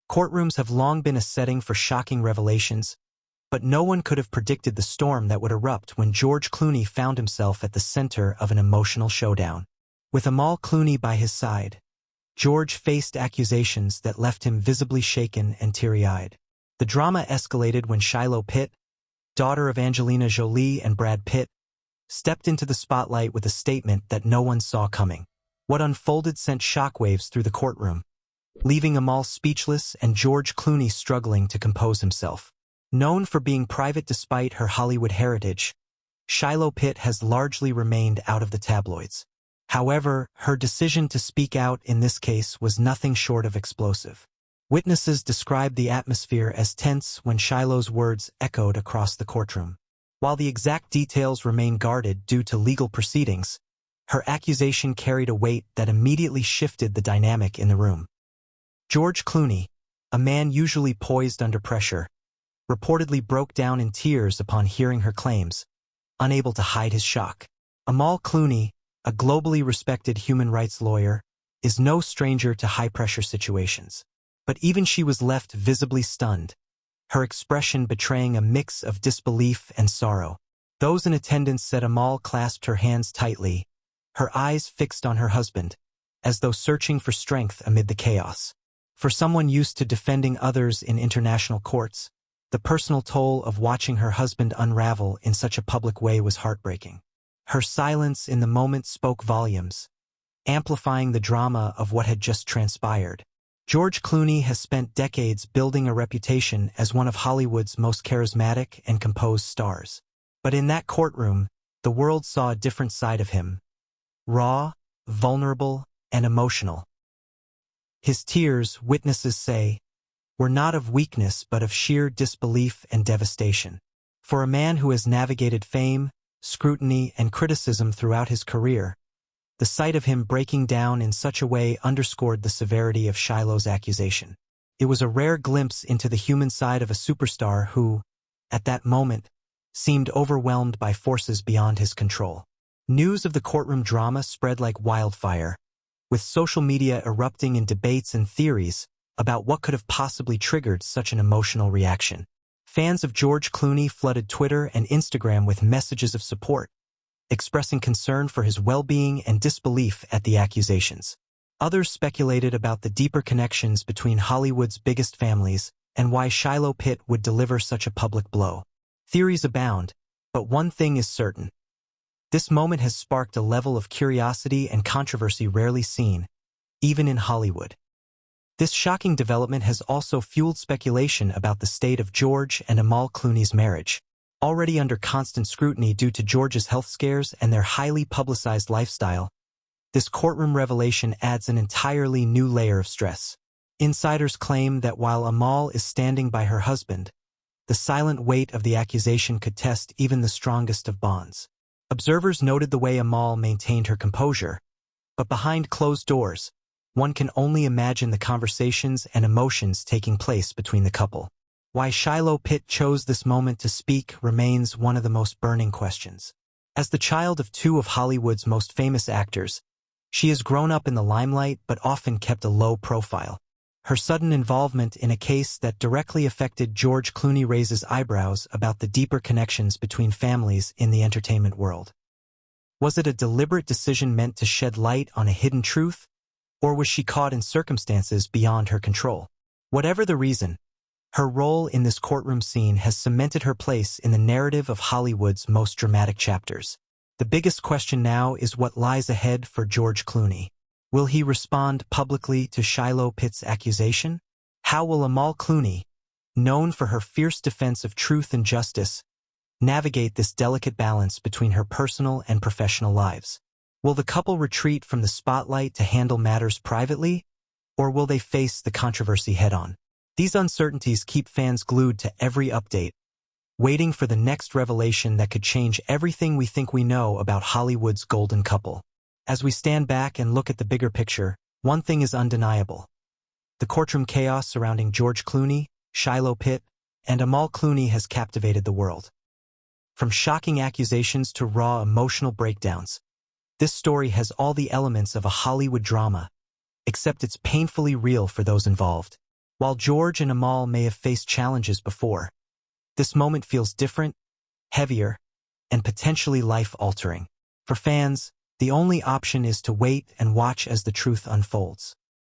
Courtrooms have long been a setting for shocking revelations, but no one could have predicted the storm that would erupt when George Clooney found himself at the center of an emotional showdown. With Amal Clooney by his side, George faced accusations that left him visibly shaken and teary-eyed. The drama escalated when Shiloh Pitt, daughter of Angelina Jolie and Brad Pitt, stepped into the spotlight with a statement that no one saw coming. What unfolded sent shockwaves through the courtroom, leaving Amal speechless and George Clooney struggling to compose himself. Known for being private despite her Hollywood heritage, Shiloh Pitt has largely remained out of the tabloids. However, her decision to speak out in this case was nothing short of explosive. Witnesses described the atmosphere as tense when Shiloh's words echoed across the courtroom. While the exact details remain guarded due to legal proceedings, her accusation carried a weight that immediately shifted the dynamic in the room. George Clooney, a man usually poised under pressure, reportedly broke down in tears upon hearing her claims, unable to hide his shock. Amal Clooney, a globally respected human rights lawyer, is no stranger to high-pressure situations. But even she was left visibly stunned, her expression betraying a mix of disbelief and sorrow. Those in attendance said Amal clasped her hands tightly, her eyes fixed on her husband, as though searching for strength amid the chaos. For someone used to defending others in international courts, the personal toll of watching her husband unravel in such a public way was heartbreaking. Her silence in the moment spoke volumes, amplifying the drama of what had just transpired. George Clooney has spent decades building a reputation as one of Hollywood's most charismatic and composed stars. But in that courtroom, the world saw a different side of him. Raw, vulnerable, and emotional. His tears, witnesses say, were not of weakness but of sheer disbelief and devastation. For a man who has navigated fame, scrutiny, and criticism throughout his career, the sight of him breaking down in such a way underscored the severity of Shiloh's accusation. It was a rare glimpse into the human side of a superstar who, at that moment, seemed overwhelmed by forces beyond his control. News of the courtroom drama spread like wildfire, with social media erupting in debates and theories about what could have possibly triggered such an emotional reaction. Fans of George Clooney flooded Twitter and Instagram with messages of support, expressing concern for his well-being and disbelief at the accusations. Others speculated about the deeper connections between Hollywood's biggest families and why Shiloh Pitt would deliver such a public blow. Theories abound, but one thing is certain. This moment has sparked a level of curiosity and controversy rarely seen, even in Hollywood. This shocking development has also fueled speculation about the state of George and Amal Clooney's marriage. Already under constant scrutiny due to George's health scares and their highly publicized lifestyle, this courtroom revelation adds an entirely new layer of stress. Insiders claim that while Amal is standing by her husband, the silent weight of the accusation could test even the strongest of bonds. Observers noted the way Amal maintained her composure, but behind closed doors, one can only imagine the conversations and emotions taking place between the couple. Why Shiloh Pitt chose this moment to speak remains one of the most burning questions. As the child of two of Hollywood's most famous actors, she has grown up in the limelight but often kept a low profile. Her sudden involvement in a case that directly affected George Clooney raises eyebrows about the deeper connections between families in the entertainment world. Was it a deliberate decision meant to shed light on a hidden truth, or was she caught in circumstances beyond her control? Whatever the reason, her role in this courtroom scene has cemented her place in the narrative of Hollywood's most dramatic chapters. The biggest question now is what lies ahead for George Clooney. Will he respond publicly to Shiloh Pitt's accusation? How will Amal Clooney, known for her fierce defense of truth and justice, navigate this delicate balance between her personal and professional lives? Will the couple retreat from the spotlight to handle matters privately, or will they face the controversy head-on? These uncertainties keep fans glued to every update, waiting for the next revelation that could change everything we think we know about Hollywood's golden couple. As we stand back and look at the bigger picture, one thing is undeniable. The courtroom chaos surrounding George Clooney, Shiloh Pitt, and Amal Clooney has captivated the world. From shocking accusations to raw emotional breakdowns, this story has all the elements of a Hollywood drama, except it's painfully real for those involved. While George and Amal may have faced challenges before, this moment feels different, heavier, and potentially life-altering. For fans, the only option is to wait and watch as the truth unfolds.